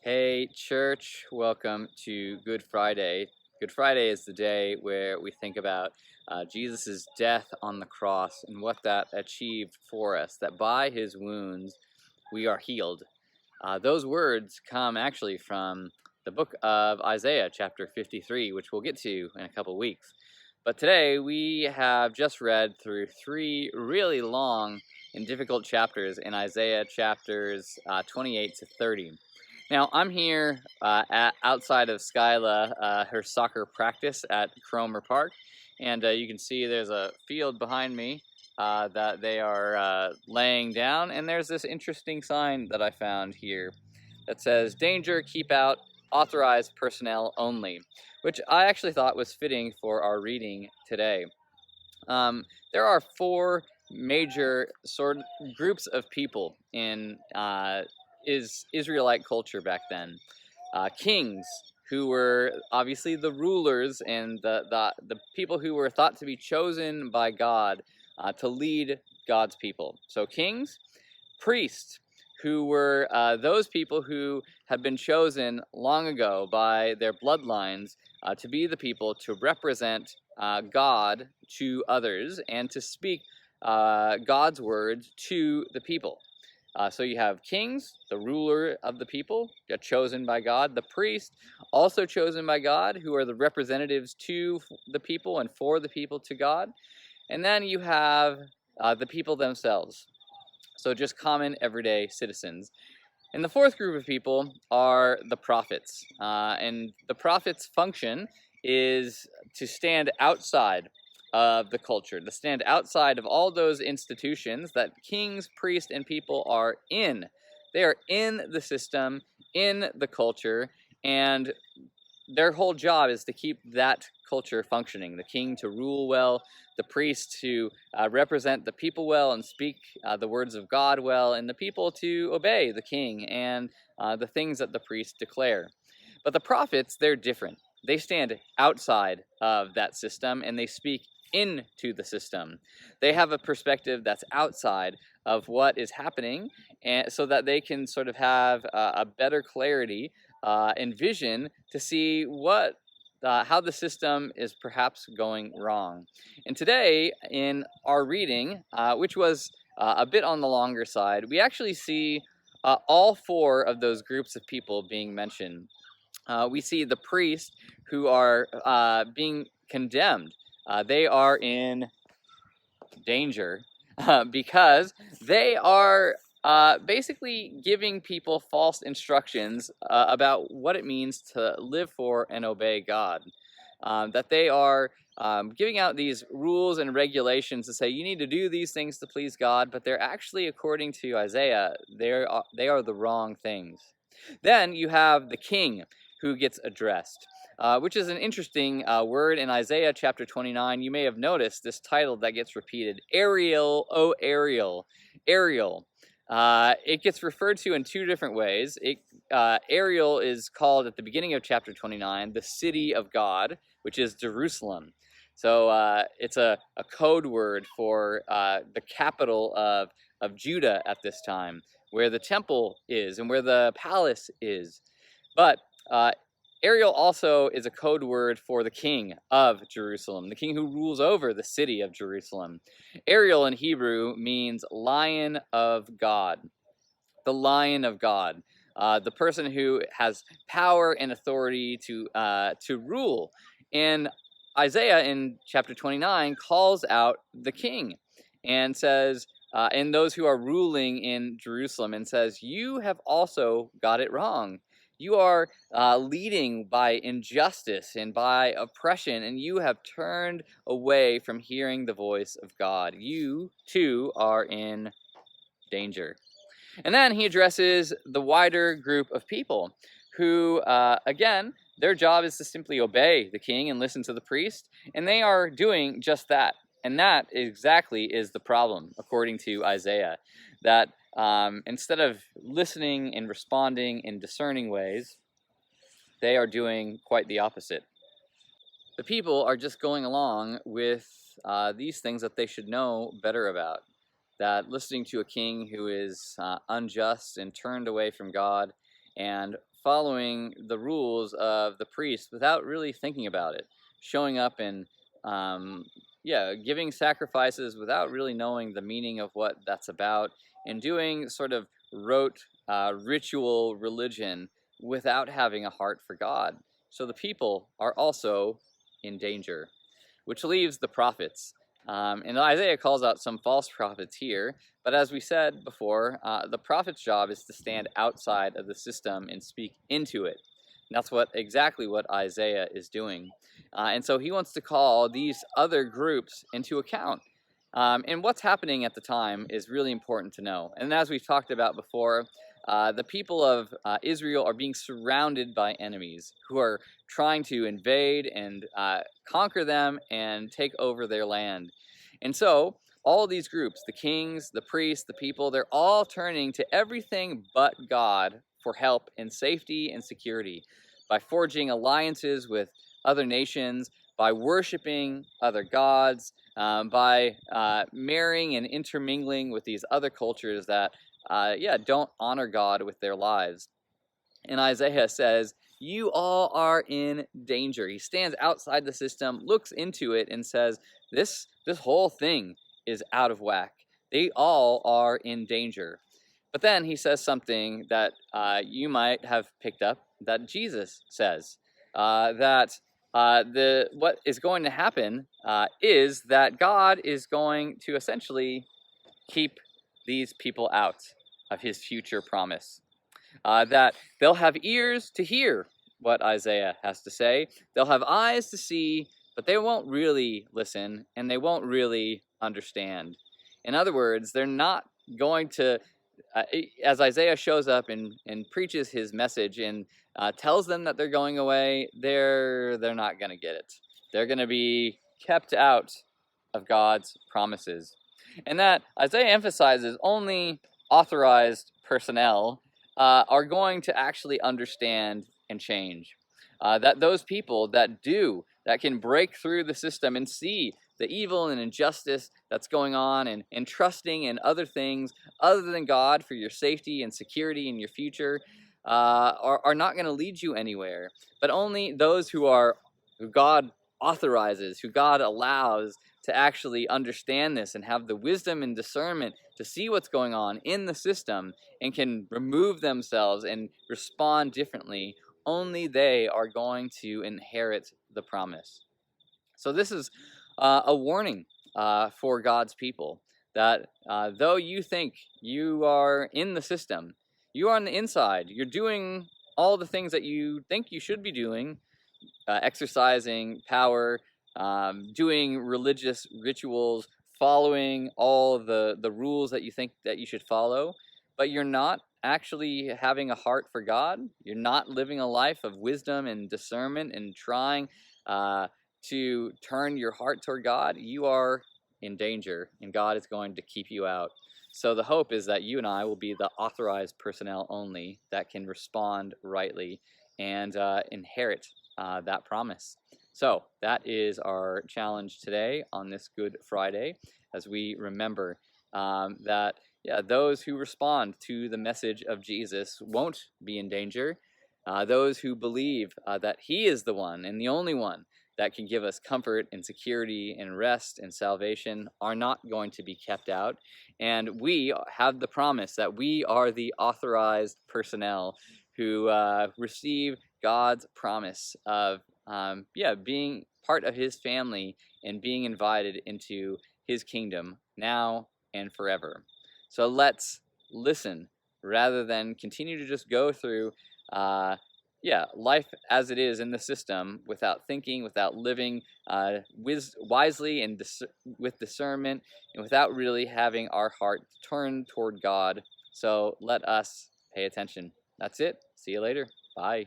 Hey, church, welcome to Good Friday. Good Friday is the day where we think about Jesus' death on the cross and what that achieved for us, that by his wounds we are healed. Those words come actually from the book of Isaiah, chapter 53, which we'll get to in a couple weeks. But today we have just read through three really long and difficult chapters in Isaiah chapters 28 to 30. Now, I'm here outside of Skyla, her soccer practice at Cromer Park, and you can see there's a field behind me that they are laying down, and there's this interesting sign that I found here that says, "Danger, keep out, authorized personnel only," which I actually thought was fitting for our reading today. There are four major sort of groups of people in Israelite culture back then. Kings, who were obviously the rulers and the people who were thought to be chosen by God to lead God's people. So kings, priests, who were those people who had been chosen long ago by their bloodlines to be the people to represent God to others and to speak God's words to the people. So you have kings, the ruler of the people, chosen by God. The priest, also chosen by God, who are the representatives to the people and for the people to God. And then you have the people themselves. So just common everyday citizens. And the fourth group of people are the prophets. And the prophets' function is to stand outside of the culture, to stand outside of all those institutions that kings, priests, and people are in. They are in the system, in the culture, and their whole job is to keep that culture functioning. The king to rule well, the priest to represent the people well and speak the words of God well, and the people to obey the king and the things that the priests declare. But the prophets, they're different. They stand outside of that system and they speak into the system. They have a perspective that's outside of what is happening, and so that they can sort of have a better clarity and vision to see how the system is perhaps going wrong. And today, in our reading, which was a bit on the longer side, we actually see all four of those groups of people being mentioned. We see the priests who are being condemned. They are in danger because they are basically giving people false instructions about what it means to live for and obey God. That they are giving out these rules and regulations to say you need to do these things to please God, but they're actually, according to Isaiah, they are the wrong things. Then you have the king who gets addressed. Which is an interesting word in Isaiah chapter 29. You may have noticed this title that gets repeated, Ariel, O Ariel, Ariel. It gets referred to in two different ways. Ariel is called at the beginning of chapter 29, the city of God, which is Jerusalem. So it's a code word for the capital of Judah at this time, where the temple is and where the palace is. But Ariel also is a code word for the king of Jerusalem, the king who rules over the city of Jerusalem. Ariel in Hebrew means lion of God, the lion of God, the person who has power and authority to rule. And Isaiah in chapter 29 calls out the king and says, and those who are ruling in Jerusalem, and says, you have also got it wrong. You are leading by injustice and by oppression, and you have turned away from hearing the voice of God. You, too, are in danger. And then he addresses the wider group of people who, again, their job is to simply obey the king and listen to the priest, and they are doing just that. And that exactly is the problem, according to Isaiah, that instead of listening and responding in discerning ways, they are doing quite the opposite. The people are just going along with these things that they should know better about. That listening to a king who is unjust and turned away from God and following the rules of the priest without really thinking about it, showing up and giving sacrifices without really knowing the meaning of what that's about, and doing sort of rote ritual religion without having a heart for God. So the people are also in danger, which leaves the prophets. And Isaiah calls out some false prophets here, but as we said before, the prophet's job is to stand outside of the system and speak into it. And that's exactly what Isaiah is doing. And so he wants to call these other groups into account. And what's happening at the time is really important to know. And as we've talked about before, the people of Israel are being surrounded by enemies who are trying to invade and conquer them and take over their land. And so all these groups, the kings, the priests, the people, they're all turning to everything but God for help and safety and security by forging alliances with other nations, by worshiping other gods, by marrying and intermingling with these other cultures that don't honor God with their lives. And Isaiah says, you all are in danger. He stands outside the system, looks into it, and says, this whole thing is out of whack. They all are in danger. But then he says something that you might have picked up that Jesus says, that what is going to happen is that God is going to essentially keep these people out of his future promise. That they'll have ears to hear what Isaiah has to say. They'll have eyes to see, but they won't really listen, and they won't really understand. In other words, they're not going to, as Isaiah shows up and preaches his message and tells them that they're going away, they're not going to get it. They're going to be kept out of God's promises. And that Isaiah emphasizes only authorized personnel are going to actually understand and change. That those people that can break through the system and see the evil and injustice that's going on, and trusting in other things other than God for your safety and security in your future, are not going to lead you anywhere. But only those who God authorizes, who God allows to actually understand this and have the wisdom and discernment to see what's going on in the system and can remove themselves and respond differently, only they are going to inherit the promise. So this is a warning for God's people, that though you think you are in the system, you are on the inside, you're doing all the things that you think you should be doing, exercising power, doing religious rituals, following all the rules that you think that you should follow, but you're not actually having a heart for God. You're not living a life of wisdom and discernment and trying to turn your heart toward God. You are in danger, and God is going to keep you out. So the hope is that you and I will be the authorized personnel only that can respond rightly and inherit that promise. So that is our challenge today on this Good Friday, as we remember that those who respond to the message of Jesus won't be in danger. Those who believe that he is the one and the only one that can give us comfort and security and rest and salvation are not going to be kept out. And we have the promise that we are the authorized personnel who receive God's promise of being part of his family and being invited into his kingdom now and forever. So let's listen rather than continue to just go through life as it is in the system without thinking, without living wisely and with discernment, and without really having our heart turned toward God. So let us pay attention. That's it. See you later. Bye.